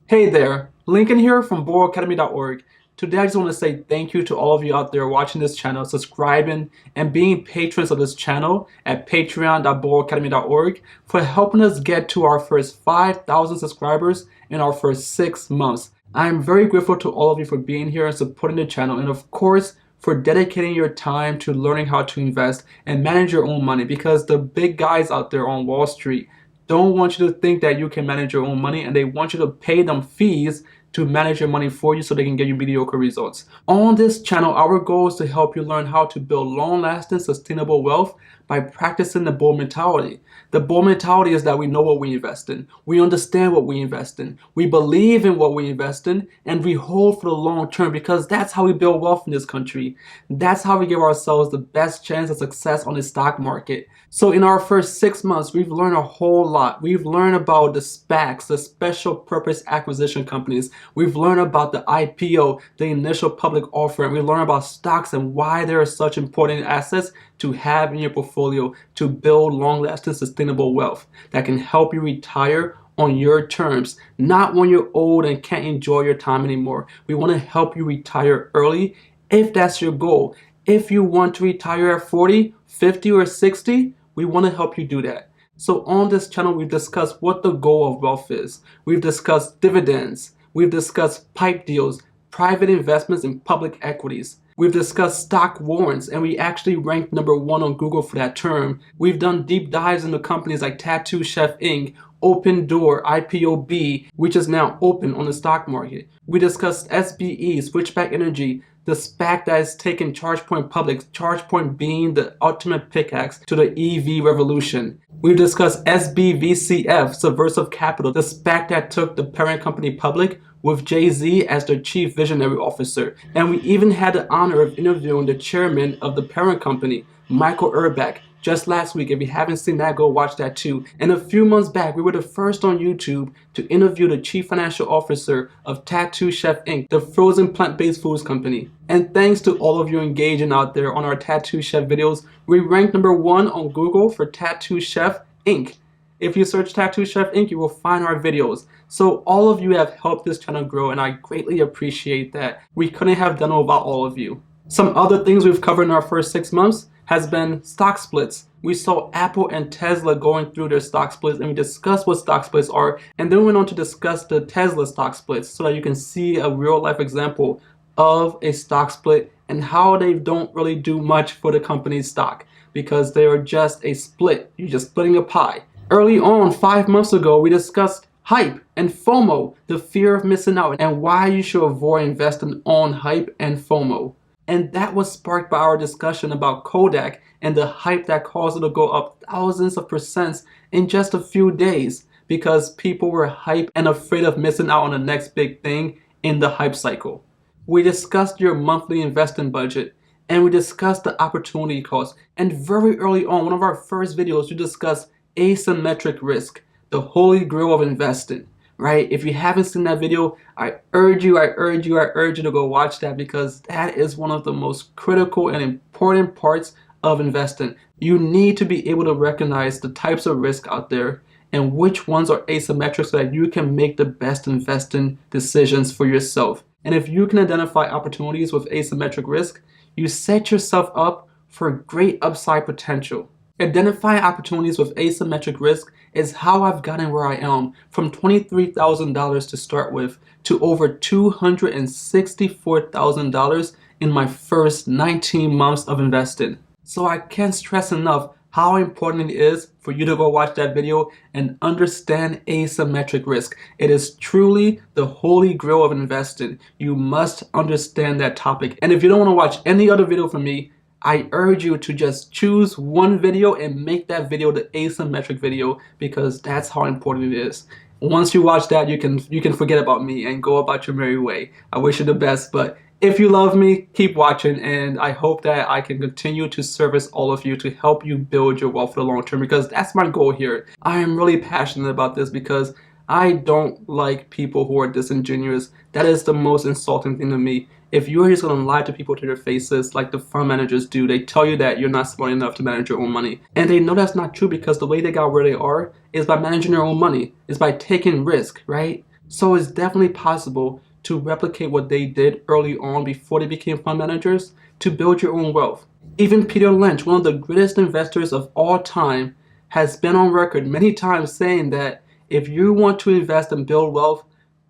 Hey there, Lincoln here from borrowacademy.org. Today I just want to say thank you to all of you out there watching this channel, subscribing, and being patrons of this channel at patreon.borrowacademy.org for helping us get to our first 5,000 subscribers in our first 6 months. I am very grateful to all of you for being here and supporting the channel, and of course, for dedicating your time to learning how to invest and manage your own money, because the big guys out there on Wall Street don't want you to think that you can manage your own money, and they want you to pay them fees to manage your money for you so they can get you mediocre results. On this channel, our goal is to help you learn how to build long-lasting, sustainable wealth by practicing the bull mentality. The bull mentality is that we know what we invest in, we understand what we invest in, we believe in what we invest in, and we hold for the long term, because that's how we build wealth in this country. That's how we give ourselves the best chance of success on the stock market. So in our first 6 months, we've learned a whole lot. We've learned about the SPACs, the special purpose acquisition companies. We've learned about the IPO, the initial public offering. We learned about stocks and why they are such important assets to have in your portfolio to build long-lasting, sustainable wealth that can help you retire on your terms, not when you're old and can't enjoy your time anymore. We want to help you retire early if that's your goal. If you want to retire at 40, 50, or 60, we want to help you do that. So on this channel, we've discussed what the goal of wealth is. We've discussed dividends. We've discussed pipe deals, private investments in public equities. We've discussed stock warrants, and we actually ranked #1 on Google for that term. We've done deep dives into companies like Tattoo Chef Inc., Open Door, IPOB, which is now open on the stock market. We discussed SBE, Switchback Energy, the SPAC that has taken ChargePoint public, ChargePoint being the ultimate pickaxe to the EV revolution. We've discussed SBVCF, Subversive Capital, the SPAC that took the parent company public with Jay-Z as their chief visionary officer. And we even had the honor of interviewing the chairman of the parent company, Michael Urbach, just last week. If you haven't seen that, go watch that too. And a few months back, we were the first on YouTube to interview the chief financial officer of Tattoo Chef Inc., the frozen plant-based foods company. And thanks to all of you engaging out there on our Tattoo Chef videos, we ranked #1 on Google for Tattoo Chef Inc. If you search Tattoo Chef Inc., you will find our videos. So all of you have helped this channel grow, and I greatly appreciate that. We couldn't have done it without all of you. Some other things we've covered in our first 6 months has been stock splits. We saw Apple and Tesla going through their stock splits, and we discussed what stock splits are, and then we went on to discuss the Tesla stock splits so that you can see a real life example of a stock split and how they don't really do much for the company's stock, because they are just a split. You're just splitting a pie. Early on, 5 months ago, we discussed hype and FOMO, the fear of missing out, and why you should avoid investing on hype and FOMO. And that was sparked by our discussion about Kodak and the hype that caused it to go up thousands of percents in just a few days, because people were hyped and afraid of missing out on the next big thing in the hype cycle. We discussed your monthly investing budget, and we discussed the opportunity cost. And very early on, one of our first videos, we discussed asymmetric risk, the holy grail of investing. Right? If you haven't seen that video, I urge you to go watch that, because that is one of the most critical and important parts of investing. You need to be able to recognize the types of risk out there and which ones are asymmetric so that you can make the best investing decisions for yourself. And if you can identify opportunities with asymmetric risk, you set yourself up for great upside potential. Identifying opportunities with asymmetric risk is how I've gotten where I am, from $23,000 to start with to over $264,000 in my first 19 months of investing. So I can't stress enough how important it is for you to go watch that video and understand asymmetric risk. It is truly the holy grail of investing. You must understand that topic. And if you don't want to watch any other video from me, I urge you to just choose one video and make that video the asymmetric video, because that's how important it is. Once you watch that, you can forget about me and go about your merry way. I wish you the best, but if you love me, keep watching, and I hope that I can continue to service all of you to help you build your wealth for the long term, because that's my goal here. I am really passionate about this because I don't like people who are disingenuous. That is the most insulting thing to me. If you're just going to lie to people to their faces like the fund managers do, they tell you that you're not smart enough to manage your own money. And they know that's not true, because the way they got where they are is by managing their own money, is by taking risk, right? So it's definitely possible to replicate what they did early on before they became fund managers to build your own wealth. Even Peter Lynch, one of the greatest investors of all time, has been on record many times saying that if you want to invest and build wealth,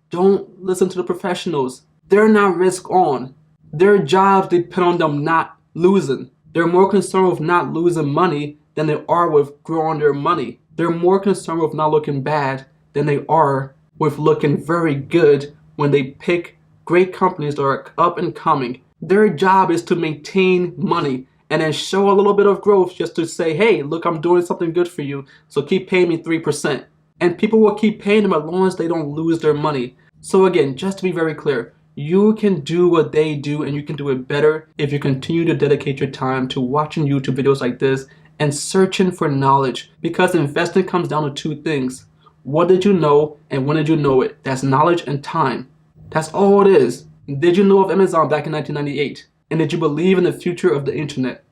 don't listen to the professionals. They're not risk on. Their jobs depend on them not losing. They're more concerned with not losing money than they are with growing their money. They're more concerned with not looking bad than they are with looking very good when they pick great companies that are up and coming. Their job is to maintain money and then show a little bit of growth just to say, hey, look, I'm doing something good for you, so keep paying me 3%. And people will keep paying them as long as they don't lose their money. So again, just to be very clear, you can do what they do and you can do it better if you continue to dedicate your time to watching YouTube videos like this and searching for knowledge, because investing comes down to two things. What did you know and when did you know it? That's knowledge and time. That's all it is. Did you know of Amazon back in 1998? And did you believe in the future of the internet?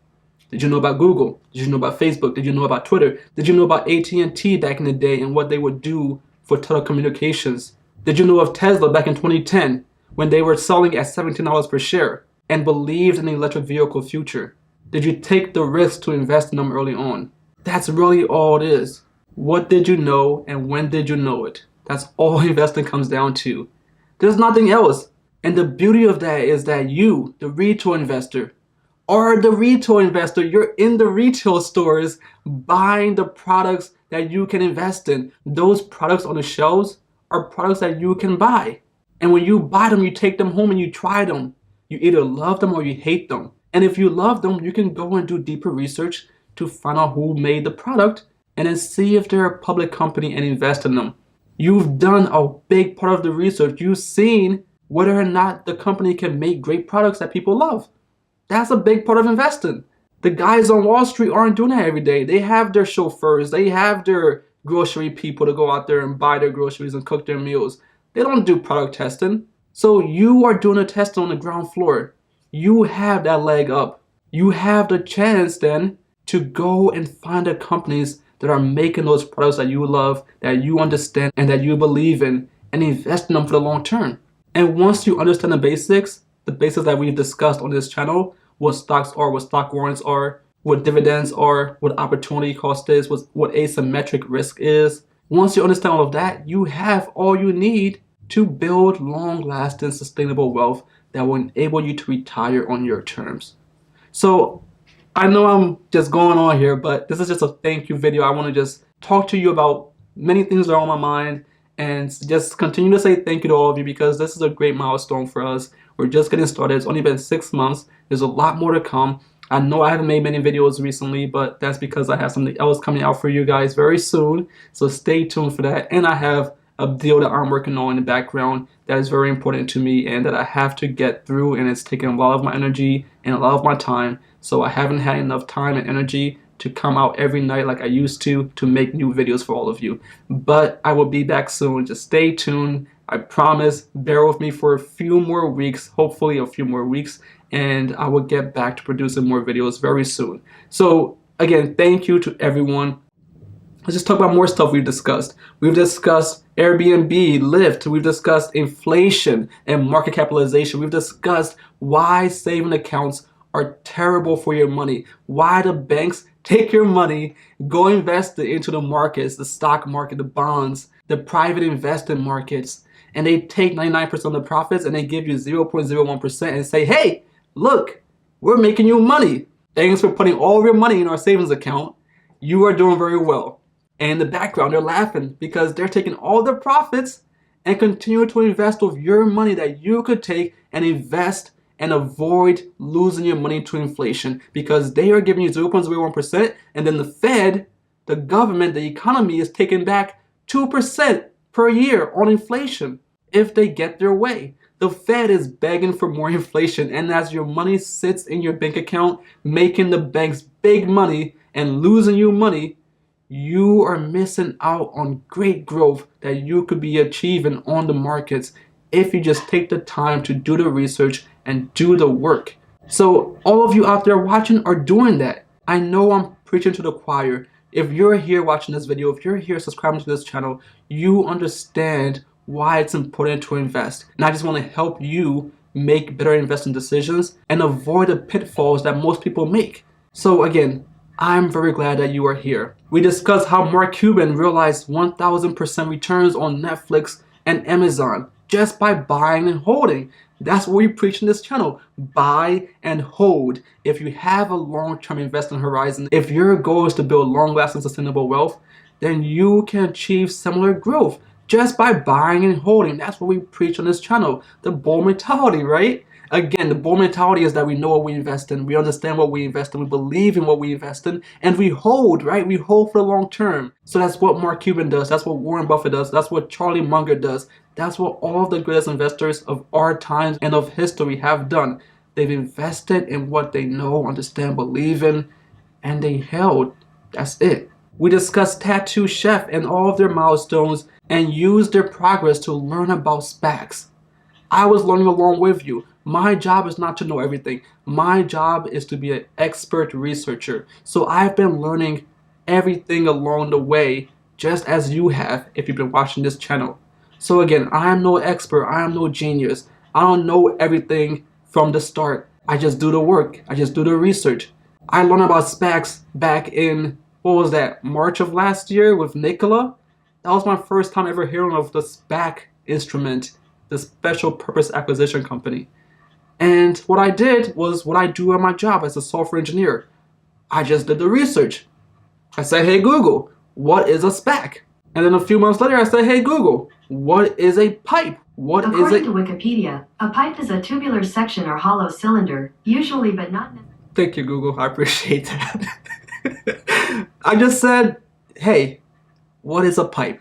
Did you know about Google? Did you know about Facebook? Did you know about Twitter? Did you know about AT&T back in the day and what they would do for telecommunications? Did you know of Tesla back in 2010 when they were selling at $17 per share and believed in the electric vehicle future? Did you take the risk to invest in them early on? That's really all it is. What did you know and when did you know it? That's all investing comes down to. There's nothing else. And the beauty of that is that you, the retail investor, are the retail investor. You're in the retail stores buying the products that you can invest in. Those products on the shelves are products that you can buy. And when you buy them, you take them home and you try them. You either love them or you hate them. And if you love them, you can go and do deeper research to find out who made the product and then see if they're a public company and invest in them. You've done a big part of the research. You've seen whether or not the company can make great products that people love. That's a big part of investing. The guys on Wall Street aren't doing that every day. They have their chauffeurs. They have their grocery people to go out there and buy their groceries and cook their meals. They don't do product testing. So you are doing a testing on the ground floor. You have that leg up. You have the chance then to go and find the companies that are making those products that you love, that you understand, and that you believe in, and invest in them for the long term. And once you understand the basics that we've discussed on this channel, what stocks are, what stock warrants are, what dividends are, what opportunity cost is, what asymmetric risk is. Once you understand all of that, you have all you need to build long-lasting, sustainable wealth that will enable you to retire on your terms. So I know I'm just going on here, but this is just a thank you video. I want to just talk to you about many things that are on my mind and just continue to say thank you to all of you, because this is a great milestone for us. We're just getting started. It's only been 6 months. There's a lot more to come. I know I haven't made many videos recently, but that's because I have something else coming out for you guys very soon. So stay tuned for that. And I have a deal that I'm working on in the background that is very important to me and that I have to get through, and it's taking a lot of my energy and a lot of my time. So I haven't had enough time and energy to come out every night like I used to make new videos for all of you. But I will be back soon. Just stay tuned. I promise. Bear with me for a few more weeks, hopefully a few more weeks, and I will get back to producing more videos very soon. So again, thank you to everyone. Let's just talk about more stuff we've discussed. We've discussed Airbnb, Lyft. We've discussed inflation and market capitalization. We've discussed why saving accounts are terrible for your money. Why the banks take your money, go invest it into the markets, the stock market, the bonds, the private investment markets, and they take 99% of the profits and they give you 0.01% and say, hey, look, we're making you money. Thanks for putting all of your money in our savings account. You are doing very well. And in the background, they're laughing because they're taking all their profits and continue to invest with your money that you could take and invest and avoid losing your money to inflation, because they are giving you 0.01%, and then the Fed, the government, the economy is taking back 2% per year on inflation if they get their way. The Fed is begging for more inflation, and as your money sits in your bank account, making the banks big money and losing you money, you are missing out on great growth that you could be achieving on the markets if you just take the time to do the research and do the work. So all of you out there watching are doing that. I know I'm preaching to the choir. If you're here watching this video, if you're here subscribing to this channel, you understand why it's important to invest. And I just want to help you make better investment decisions and avoid the pitfalls that most people make. So again, I'm very glad that you are here. We discussed how Mark Cuban realized 1,000% returns on Netflix and Amazon just by buying and holding. That's what we preach in this channel. Buy and hold. If you have a long-term investment horizon, if your goal is to build long-lasting sustainable wealth, then you can achieve similar growth just by buying and holding. That's what we preach on this channel. The bull mentality, right? Again, the bull mentality is that we know what we invest in, we understand what we invest in, we believe in what we invest in, and we hold, right? We hold for the long term. So that's what Mark Cuban does, that's what Warren Buffett does, that's what Charlie Munger does, that's what all of the greatest investors of our times and of history have done. They've invested in what they know, understand, believe in, and they held. That's it. We discussed Tattoo Chef and all of their milestones and used their progress to learn about SPACs. I was learning along with you. My job is not to know everything. My job is to be an expert researcher. So I've been learning everything along the way, just as you have if you've been watching this channel. So again, I am no expert. I am no genius. I don't know everything from the start. I just do the work. I just do the research. I learned about SPACs back in, what was that, March of last year with Nikola. That was my first time ever hearing of the SPAC instrument, the Special Purpose Acquisition Company. And what I did was what I do at my job as a software engineer. I just did the research. I said, hey Google, what is a SPAC? And then a few months later I said, hey Google, what is a pipe? According to Wikipedia, a pipe is a tubular section or hollow cylinder, usually but not necessarily. Thank you, Google. I appreciate that. I just said, hey, what is a pipe?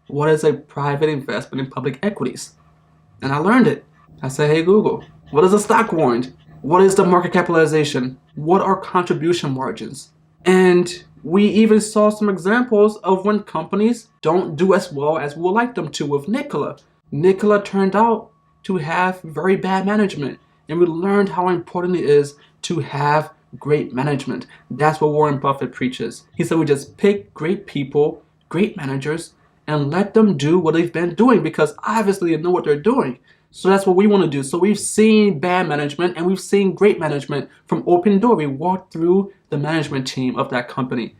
What is a private investment in public equities? And I learned it. I said, hey Google, what is a stock warrant? What is the market capitalization? What are contribution margins? And we even saw some examples of when companies don't do as well as we would like them to with Nikola. Nikola turned out to have very bad management, and we learned how important it is to have great management. That's what Warren Buffett preaches. He said we just pick great people, great managers, and let them do what they've been doing because obviously they know what they're doing. So that's what we want to do. So we've seen bad management and we've seen great management from Open Door. We walked through the management team of that company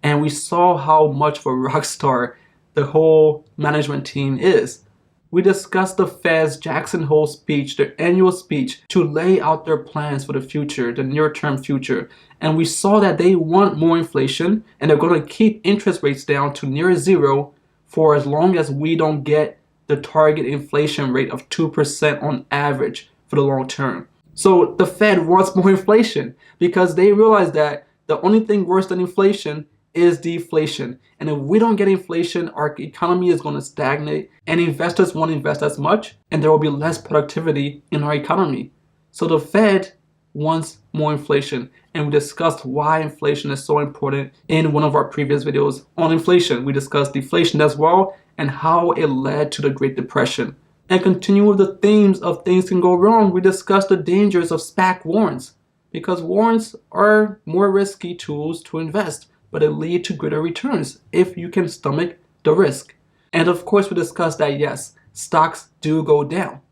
and we saw how much of a rock star the whole management team is. We discussed the Fed's Jackson Hole speech, their annual speech, to lay out their plans for the future, the near-term future. And we saw that they want more inflation and they're going to keep interest rates down to near zero for as long as we don't get the target inflation rate of 2% on average for the long term. So the Fed wants more inflation because they realize that the only thing worse than inflation is deflation. And if we don't get inflation, our economy is going to stagnate and investors won't invest as much and there will be less productivity in our economy. So the Fed wants more inflation, and we discussed why inflation is so important in one of our previous videos on inflation. We discussed deflation as well and how it led to the Great Depression. And continue with the themes of things can go wrong, we discussed the dangers of SPAC warrants because warrants are more risky tools to invest, but they lead to greater returns if you can stomach the risk. And of course we discussed that yes, stocks do go down.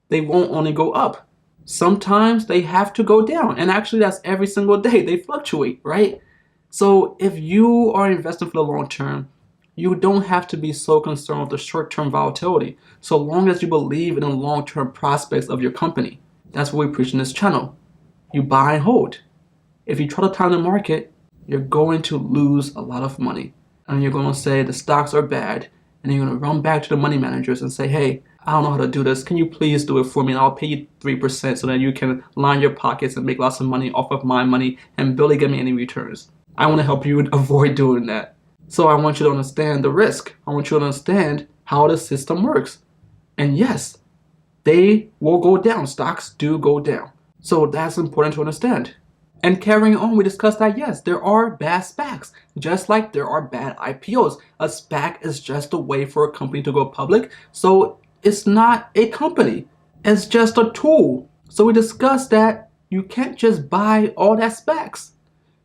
They won't only go up. Sometimes they have to go down, and actually that's every single day. They fluctuate, right? So if you are investing for the long term, you don't have to be so concerned with the short-term volatility, so long as you believe in the long-term prospects of your company. That's what we preach in this channel. You buy and hold. If you try to time the market, you're going to lose a lot of money. And you're going to say the stocks are bad, and you're going to run back to the money managers and say, hey, I don't know how to do this. Can you please do it for me? And I'll pay you 3% so that you can line your pockets and make lots of money off of my money and barely get me any returns. I want to help you avoid doing that. So I want you to understand the risk. I want you to understand how the system works. And yes, they will go down. Stocks do go down. So that's important to understand. And carrying on, we discussed that yes, there are bad SPACs, just like there are bad IPOs. A SPAC is just a way for a company to go public. So it's not a company, it's just a tool. So we discussed that you can't just buy all that SPACs.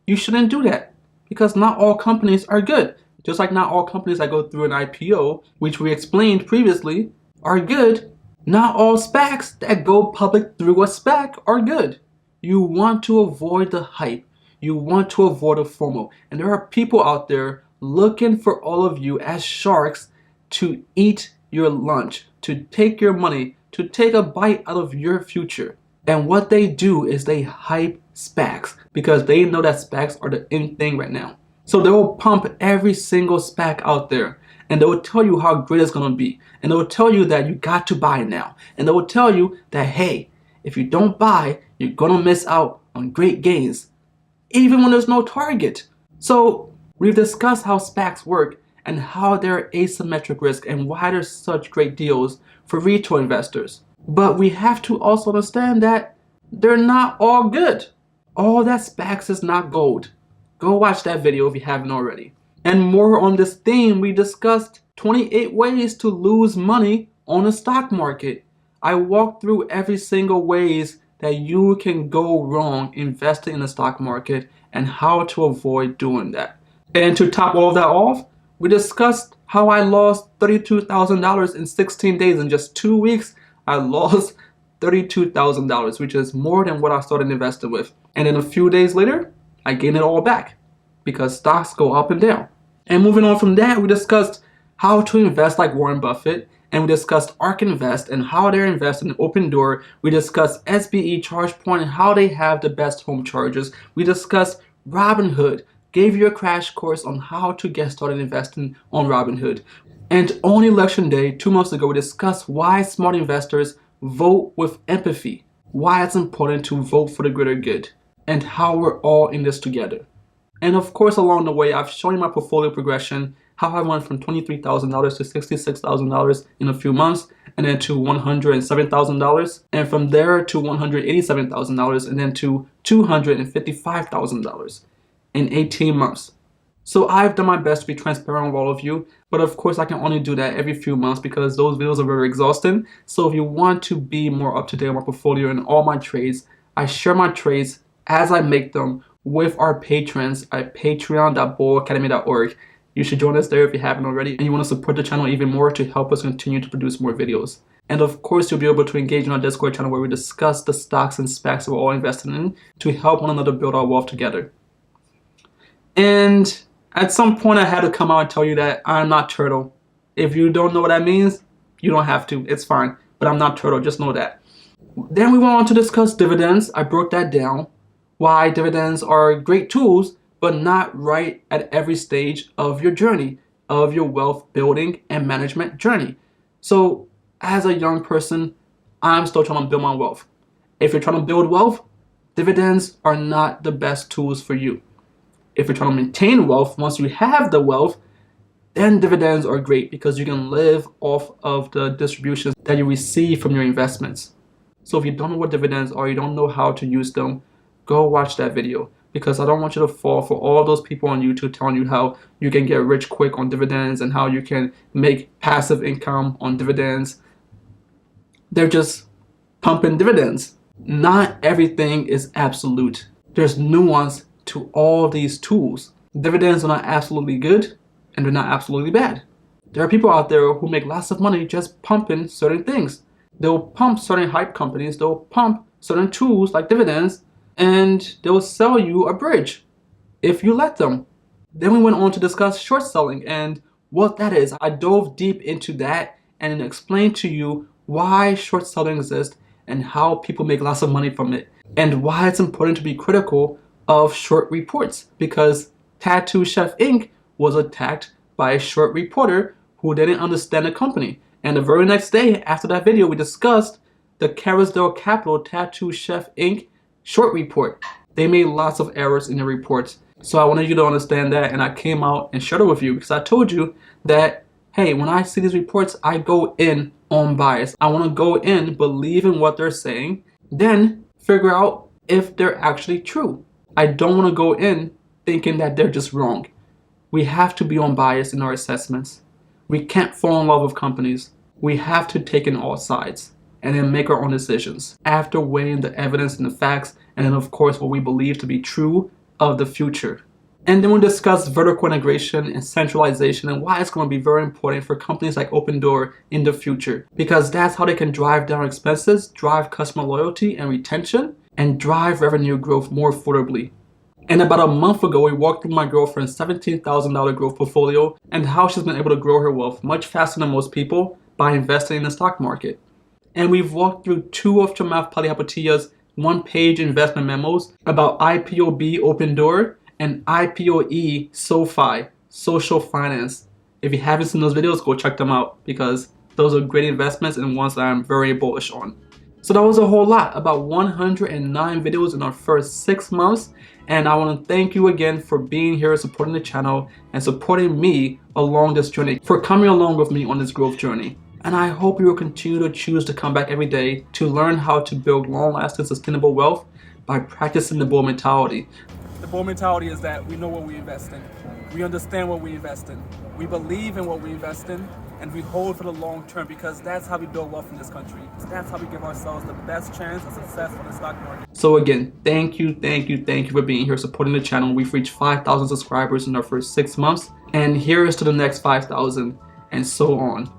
You shouldn't do that because not all companies are good. Just like not all companies that go through an IPO, which we explained previously, are good, not all SPACs that go public through a SPAC are good. You want to avoid the hype. You want to avoid the FOMO. And there are people out there looking for all of you as sharks to eat your lunch, to take your money, to take a bite out of your future. And what they do is they hype SPACs because they know that SPACs are the in thing right now. So they will pump every single SPAC out there, and they will tell you how great it's going to be. And they will tell you that you got to buy now. And they will tell you that, hey, if you don't buy, you're going to miss out on great gains, even when there's no target. So we've discussed how SPACs work and how they're asymmetric risk and why they're such great deals for retail investors. But we have to also understand that they're not all good. All that SPACs is not gold. Go watch that video if you haven't already. And more on this theme, we discussed 28 ways to lose money on the stock market. I walked through every single ways that you can go wrong investing in the stock market and how to avoid doing that. And to top all of that off, we discussed how I lost $32,000 in 16 days. In just 2 weeks, I lost $32,000, which is more than what I started investing with. And then a few days later, I gained it all back because stocks go up and down. And moving on from that, we discussed how to invest like Warren Buffett, and we discussed ARK Invest and how they're investing in Opendoor. We discussed SBE ChargePoint and how they have the best home chargers. We discussed Robinhood, gave you a crash course on how to get started investing on Robinhood. And on election day, 2 months ago, we discussed why smart investors vote with empathy, why it's important to vote for the greater good, and how we're all in this together. And of course, along the way, I've shown you my portfolio progression, how I went from $23,000 to $66,000 in a few months, and then to $107,000, and from there to $187,000, and then to $255,000 in 18 months. So I've done my best to be transparent with all of you, but of course I can only do that every few months because those videos are very exhausting. So if you want to be more up to date on my portfolio and all my trades, I share my trades as I make them with our patrons at patreon.bullacademy.org. You should join us there if you haven't already and you want to support the channel even more to help us continue to produce more videos. And of course, you'll be able to engage in our Discord channel where we discuss the stocks and SPACs that we're all invested in to help one another build our wealth together. And at some point, I had to come out and tell you that I'm not Turtle. If you don't know what that means, you don't have to. It's fine. But I'm not Turtle. Just know that. Then we went on to discuss dividends. I broke that down. Why dividends are great tools, but not right at every stage of your journey, of your wealth building and management journey. So as a young person, I'm still trying to build my wealth. If you're trying to build wealth, dividends are not the best tools for you. If you're trying to maintain wealth, once you have the wealth, then dividends are great because you can live off of the distributions that you receive from your investments. So if you don't know what dividends are, you don't know how to use them, go watch that video because I don't want you to fall for all those people on YouTube telling you how you can get rich quick on dividends and how you can make passive income on dividends. They're just pumping dividends. Not everything is absolute. There's nuance to all these tools. Dividends are not absolutely good and they're not absolutely bad. There are people out there who make lots of money just pumping certain things. They'll pump certain hype companies, they'll pump certain tools like dividends, and they'll sell you a bridge if you let them. Then we went on to discuss short selling and what that is. I dove deep into that and explained to you why short selling exists and how people make lots of money from it and why it's important to be critical of short reports because Tattoo Chef Inc. was attacked by a short reporter who didn't understand the company. And the very next day after that video, we discussed the Carousel Capital Tattoo Chef Inc. short report. They made lots of errors in the reports. So I wanted you to understand that, and I came out and shared it with you because I told you that, hey, when I see these reports, I go in on bias. I want to go in, believe in what they're saying, then figure out if they're actually true. I don't want to go in thinking that they're just wrong. We have to be unbiased in our assessments. We can't fall in love with companies. We have to take in all sides and then make our own decisions after weighing the evidence and the facts and then of course what we believe to be true of the future. And then we'll discuss vertical integration and centralization and why it's going to be very important for companies like Opendoor in the future. Because that's how they can drive down expenses, drive customer loyalty and retention, and drive revenue growth more affordably. And about a month ago, we walked through my girlfriend's $17,000 growth portfolio and how she's been able to grow her wealth much faster than most people by investing in the stock market. And we've walked through 2 of Chamath Palihapitiya's one-page investment memos about IPOB Opendoor and IPOE SoFi, Social Finance. If you haven't seen those videos, go check them out because those are great investments and ones that I'm very bullish on. So that was a whole lot, about 109 videos in our first 6 months. And I want to thank you again for being here, supporting the channel, and supporting me along this journey, for coming along with me on this growth journey. And I hope you will continue to choose to come back every day to learn how to build long-lasting, sustainable wealth by practicing the bull mentality. The bull mentality is that we know what we invest in. We understand what we invest in. We believe in what we invest in, and we hold for the long term because that's how we build wealth in this country. That's how we give ourselves the best chance of success on the stock market. So again, thank you for being here, supporting the channel. We've reached 5,000 subscribers in our first 6 months, and here is to the next 5,000, and so on.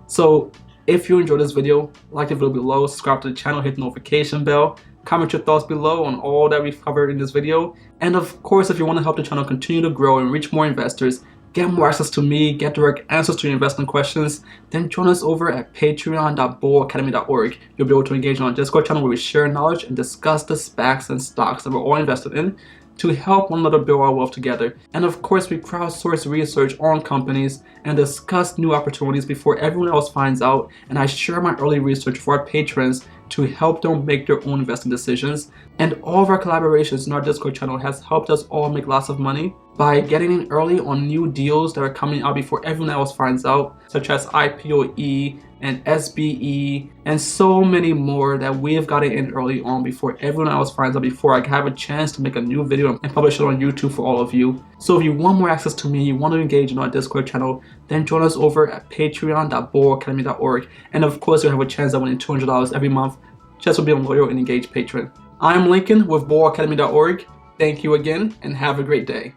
So if you enjoyed this video, like the video below, subscribe to the channel, hit the notification bell, comment your thoughts below on all that we've covered in this video. And of course, if you want to help the channel continue to grow and reach more investors, get more access to me, get direct answers to your investment questions, then join us over at patreon.bullacademy.org. You'll be able to engage on our Discord channel where we share knowledge and discuss the SPACs and stocks that we're all invested in to help one another build our wealth together. And of course, we crowdsource research on companies and discuss new opportunities before everyone else finds out. And I share my early research for our patrons to help them make their own investing decisions. And all of our collaborations in our Discord channel has helped us all make lots of money by getting in early on new deals that are coming out before everyone else finds out, such as IPOE and SBE and so many more that we have gotten in early on before everyone else finds out, before I have a chance to make a new video and publish it on YouTube for all of you. So if you want more access to me, you want to engage in our Discord channel, then join us over at patreon.bullacademy.org. And of course, you'll have a chance at winning $200 every month just for being a loyal and engaged patron. I'm Lincoln with bullacademy.org. Thank you again and have a great day.